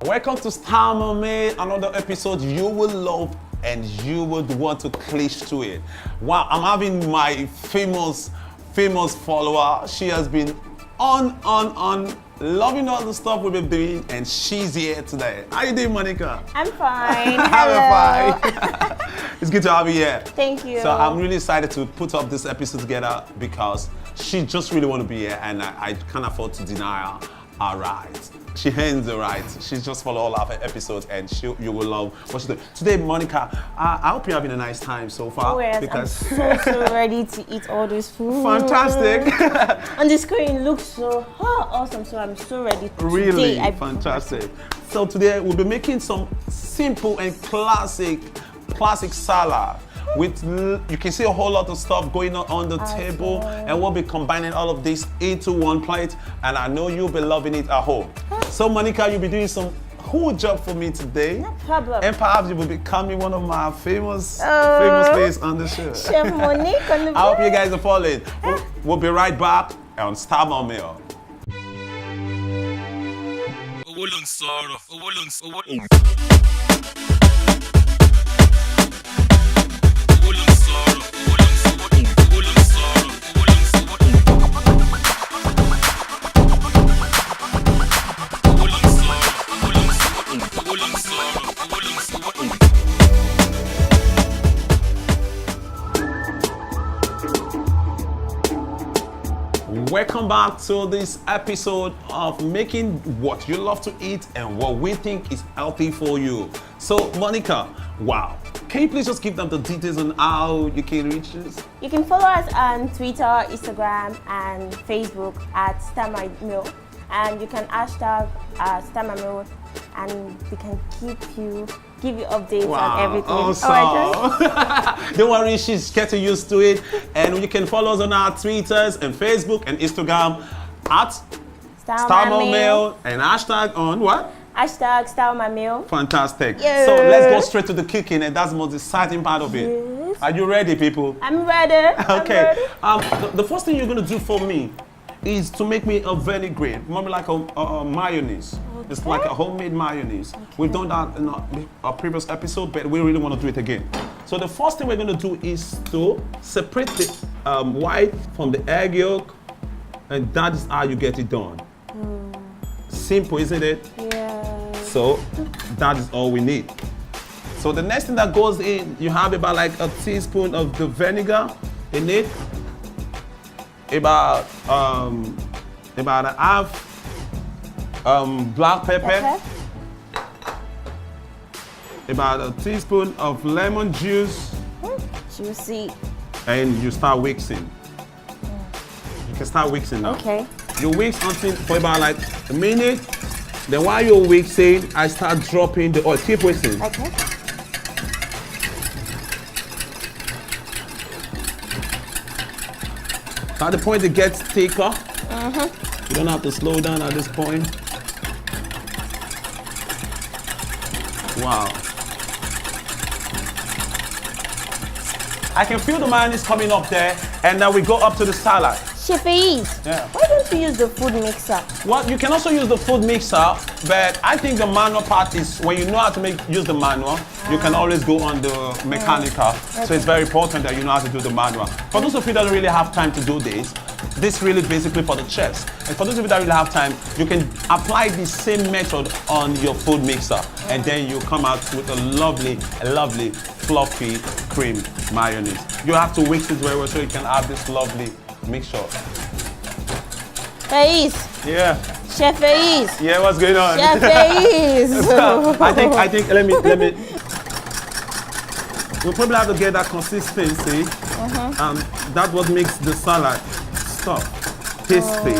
Welcome to STYLEMYMEAL, another episode you will love and you would want to cling to it. Wow, I'm having my famous follower. She has been on, loving all the stuff we've been doing, and she's here today. How you doing, Monica? I'm fine. I'm fine. It's good to have you here. Thank you. So I'm really excited to put up this episode together because she just really want to be here, and I can't afford to deny her right. She hands the right. She's just follow all of her episodes, and you will love what she does. Today, Monica, I hope you're having a nice time so far. Oh yes, because I'm so ready to eat all this food. Fantastic. On the screen looks so awesome, so I'm so ready. Really fantastic. So today we'll be making some simple and classic salad. With, you can see a whole lot of stuff going on the table, and we'll be combining all of this into one plate, and I know you'll be loving it at home. So Monica, you'll be doing some cool job for me today. No problem. And perhaps you will be becoming one of my famous faces on the show. Chef Monique on the I hope you guys are following. We'll be right back on STYLEMYMEAL. Welcome back to this episode of making what you love to eat and what we think is healthy for you. So Monica, wow, can you please just give them the details on how you can reach us? You can follow us on Twitter, Instagram, and Facebook at STYLEMYMEAL, and you can hashtag STYLEMYMEAL, and we can give you updates on everything. Awesome. All right, don't worry, she's getting used to it. And you can follow us on our Twitters and Facebook and Instagram at STYLEMYMEAL and hashtag on what? Hashtag STYLEMYMEAL. Fantastic. Yeah. So let's go straight to the cooking, and that's the most exciting part of it. Yes. Are you ready, people? I'm ready. Okay. The first thing you're going to do for me is to make me a vinaigrette, more like a mayonnaise. Okay. It's like a homemade mayonnaise. Okay. We've done that in our previous episode, but we really want to do it again. So the first thing we're going to do is to separate the white from the egg yolk, and that is how you get it done. Simple, isn't it? Yeah. So that is all we need. So the next thing that goes in, you have about like a teaspoon of the vinegar in it, about a half black pepper, about a teaspoon of lemon juice, juicy, and you start mixing. You can start mixing now. Okay. You mix until for about like a minute. Then while you're mixing, I start dropping the oil. Keep mixing. Okay. At the point it gets thicker, you don't have to slow down at this point. Wow. I can feel the mayonnaise coming up there, and then we go up to the salad. Chef Ease, why don't you use the food mixer? Well, you can also use the food mixer, but I think the manual part is when you know how to use the manual, you can always go on the mechanical. Okay. So it's very important that you know how to do the manual. For those of you that don't really have time to do this really basically for the chefs. And for those of you that really have time, you can apply the same method on your food mixer, and then you come out with a lovely, fluffy cream mayonnaise. You have to mix it very well so you can have this lovely mixture. Faiz. Yeah. Chef Faiz. Yeah, what's going on? Chef Faiz. So, I think let me we'll probably have to get that consistency. That's what makes the salad tasty.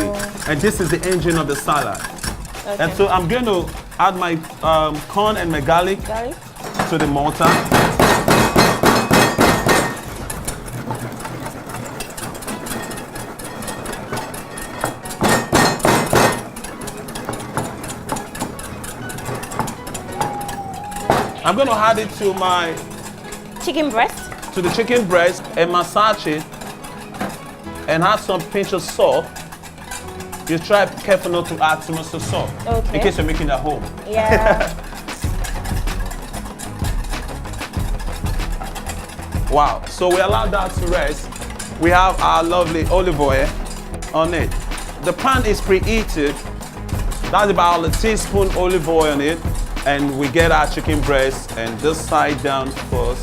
And this is the engine of the salad. Okay. And so I'm going to add my corn and my garlic to the mortar. I'm going to add it to my chicken breast. To the chicken breast and massage it and add some pinch of salt. You try careful not to add too much of salt in case you're making it at home. Yeah. Wow, so we allow that to rest. We have our lovely olive oil on it. The pan is preheated. That's about a teaspoon olive oil on it. And we get our chicken breast and this side down first.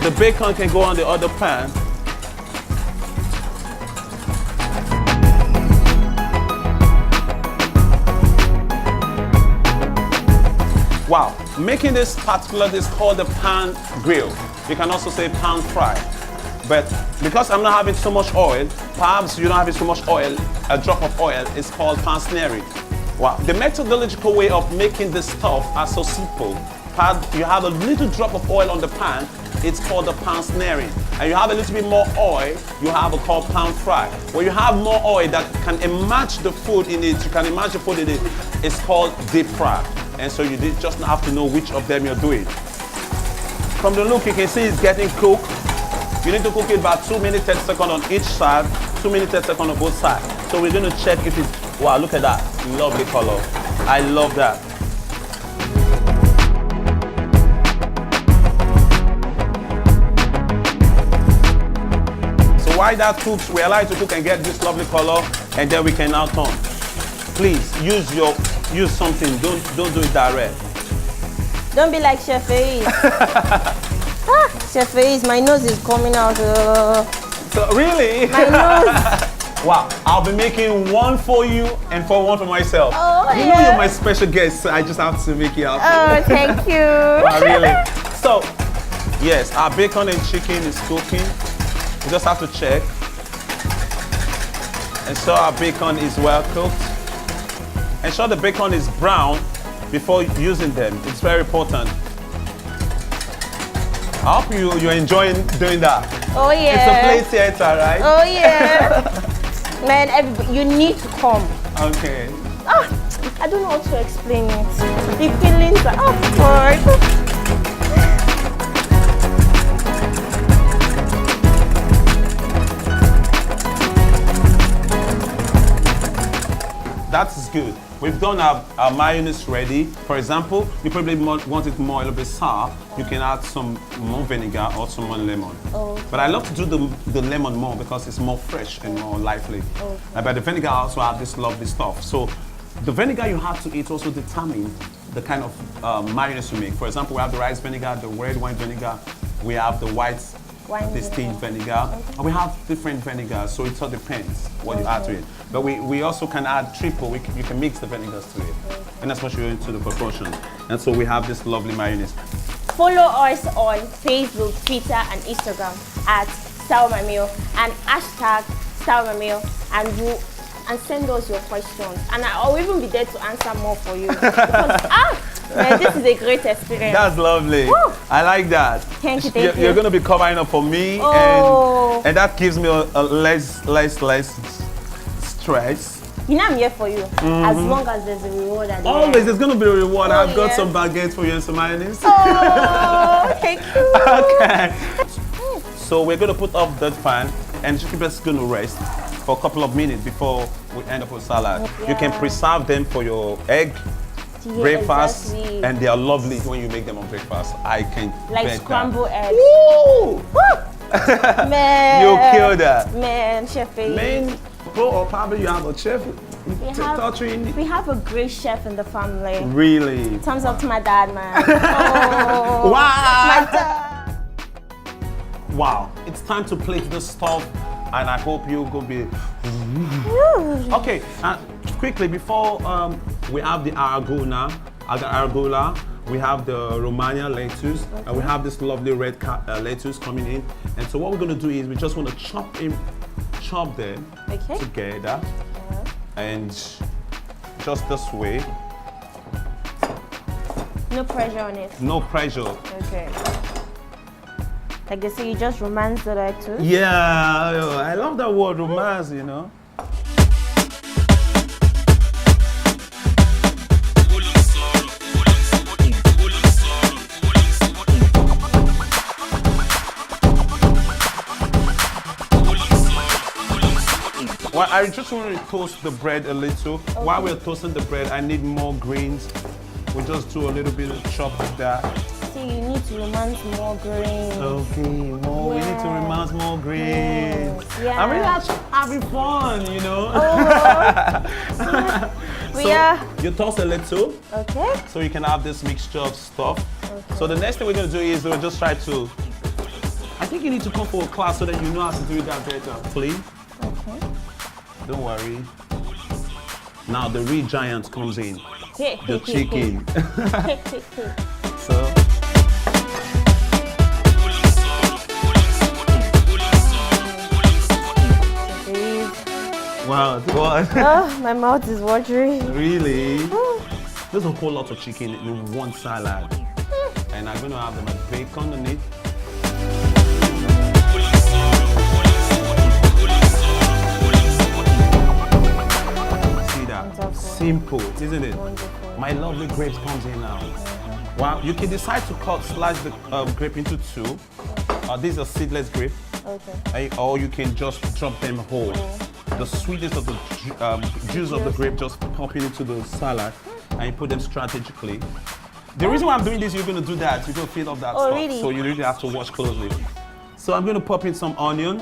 The bacon can go on the other pan. Wow, making this particular dish called the pan grill. You can also say pan fry. But because I'm not having so much oil, perhaps you're not having so much oil, a drop of oil is called pan snaring. Wow, the methodological way of making this stuff are so simple. You have a little drop of oil on the pan, it's called the pan snaring. And you have a little bit more oil, you have a called pan fry. When you have more oil that can immerse the food in it, you can immerse the food in it, it's called deep fry. And so you just have to know which of them you're doing. From the look, you can see it's getting cooked. You need to cook it about 2 minutes, 30 seconds on each side, 2 minutes, 30 seconds on both sides. So we're going to check if it's, wow, look at that, lovely color. I love that. So while that cooks, we allow it to cook and get this lovely color, and then we can now turn. Please use something, don't do it direct. Don't be like Chef Ace. Chef Ace, my nose is coming out. So really? My nose. Wow, I'll be making one for you and one for myself. Oh, you know you're my special guest, so I just have to make it out. Oh, thank you. Wow, really? So, yes, our bacon and chicken is cooking. You just have to check. And so our bacon is well cooked. Ensure the bacon is brown before using them. It's very important. I hope you're enjoying doing that. Oh yeah. It's a play theater, right? Oh yeah. Man, everybody, you need to come. Okay. I don't know how to explain it. The feelings are awkward. That is good. We've done our mayonnaise ready. For example, you probably want it more a little bit sour. You can add some more vinegar or some more lemon. Okay. But I love to do the lemon more because it's more fresh and more lively. Okay. But the vinegar also have this lovely stuff. So the vinegar you have to eat also determines the kind of mayonnaise you make. For example, we have the rice vinegar, the red wine vinegar, we have the white distilled vinegar. And we have different vinegars, so it all depends what you add to it. But we also can add triple, you can mix the vinegars to it. And that's what you're into the proportion. And so we have this lovely mayonnaise. Follow us on Facebook, Twitter, and Instagram at STYLEMYMEAL and hashtag STYLEMYMEAL and send us your questions. And I'll even be there to answer more for you. Because, man, this is a great experience. That's lovely. Woo. I like that. Thank you. You're going to be covering up for me, and that gives me a less stress. You know I'm here for you. As long as there's a reward at the end. Always, there's going to be a reward. I've got yeah. some baguettes for you and some mayonnaise. Oh, thank you. Okay. So we're going to put off that pan, and the chicken breast is going to rest for a couple of minutes before we end up with salad. Yeah. You can preserve them for your egg, breakfast, exactly. and they are lovely when you make them on breakfast. I can like bet scrambled eggs. Woo! Man. You'll kill that. Man, Chef A. Man, or probably you have a chef. We have a great chef in the family. Really? Thumbs up to my dad, man. Oh, wow! my dad. Wow, it's time to plate this stuff, and I hope you're gonna be. Okay, quickly before we have the arugula, we have the Romagna lettuce, and we have this lovely red lettuce coming in. And so what we're gonna do is we just want to chop them together. And just this way. No pressure on it. No pressure. Okay. Like they say, you just romance the egg too. Yeah, I love that word, romance, you know. Well, I just want to toast the bread a little. Okay. While we're toasting the bread, I need more grains. We'll just do a little bit of chop like that. See, you need to romance more grains. Okay, more. Yeah. We need to romance more grains. Yeah. I'm really actually having fun, you know. Oh. You toast a little. Okay. So you can have this mixture of stuff. Okay. So the next thing we're going to do is we'll just try to. I think you need to come for a class so that you know how to do that better, please. Okay. Don't worry. Now the real giant comes in. The chicken. So. Wow, what? Oh, my mouth is watering. Really? There's a whole lot of chicken in one salad. And I'm going to have them with bacon on it. Simple, isn't it? Wonderful. My lovely grapes comes in now. Wow, you can decide to slice the grape into two. These are seedless grape. Okay. Or you can just drop them whole. The sweetness of the juice of the grape just popping into the salad, and you put them strategically. The reason why I'm doing this, you're going to do that. You're going to fill up that stuff. Really? So you really have to watch closely. So I'm going to pop in some onion.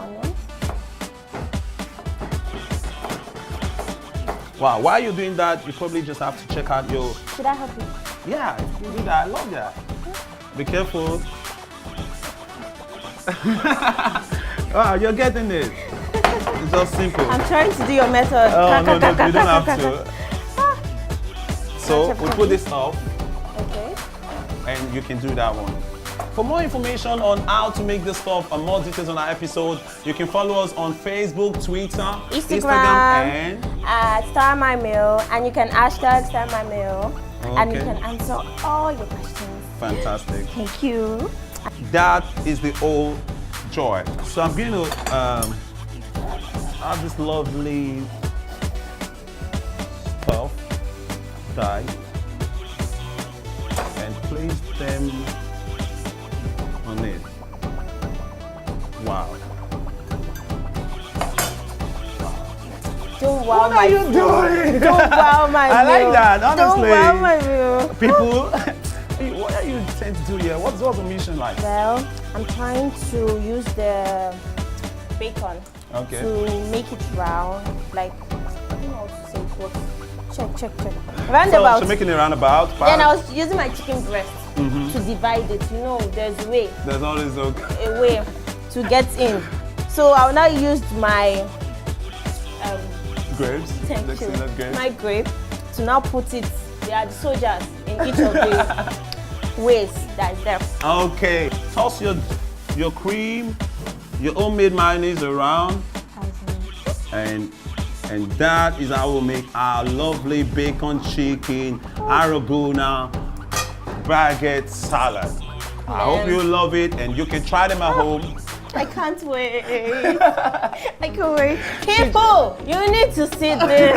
Wow, while you're doing that, you probably just have to check out your... Should I help you? Yeah, you do that. I love that. Be careful. Wow, you're getting it. It's just simple. I'm trying to do your method. Oh, no, you don't have to. So we put this off. Okay. And you can do that one. For more information on how to make this stuff and more details on our episode, you can follow us on Facebook, Twitter, Instagram and STYLEMYMEAL, and you can hashtag STYLEMYMEAL, and you Okay. can answer all your questions. Fantastic. Thank you. That is the whole joy. So I'm going to have this lovely stuff dyed and place them on it. Wow. Don't wow What my are you food. doing? Don't wow my I like meal. that, honestly. Don't wow my meal. People, what are you trying to do here? What's the mission like? Well, I'm trying to use the bacon Okay. to make it round, like, I don't know how to say it, but check. So Roundabout. you're making it roundabout. Then I was using my chicken breast to divide it. You know, there's a way. There's always A way to get in. So I'll now use my grapes. thank Let's you. see that grape. My grape to now put it. They are the soldiers in each of the ways that is there. Okay. Toss your cream, your homemade mayonnaise around, and that is how we'll make our lovely bacon chicken arugula baguette salad. I hope you love it, and you can try them at home. I can't wait. I can't wait. People, you need to see this.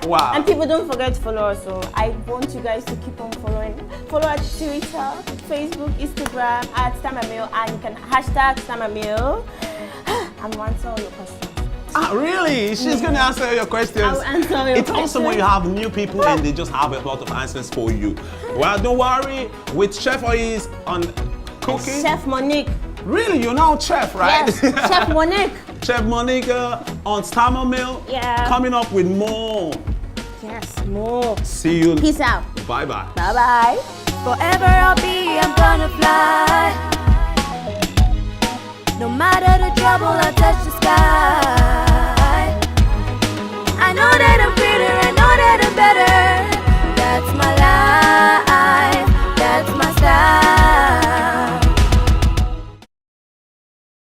Wow. And people, don't forget to follow us. So I want you guys to keep on following. Follow at Twitter, Facebook, Instagram at STYLEMYMEAL, and you can hashtag STYLEMYMEAL. I'm answering all your questions. Really? She's going to answer your questions. I'll answer your It's awesome when you have new people and they just have a lot of answers for you. Well, don't worry. With Chef Oyi's on cooking. Chef Monique. Really? You're now chef, right? Yes, Chef Monique. Chef Monica on STYLEMYMEAL. Yeah. Coming up with more. Yes, more. See you. Peace out. Bye-bye. Bye-bye. Forever I'll be, I'm gonna fly. No matter the trouble, I touch the sky.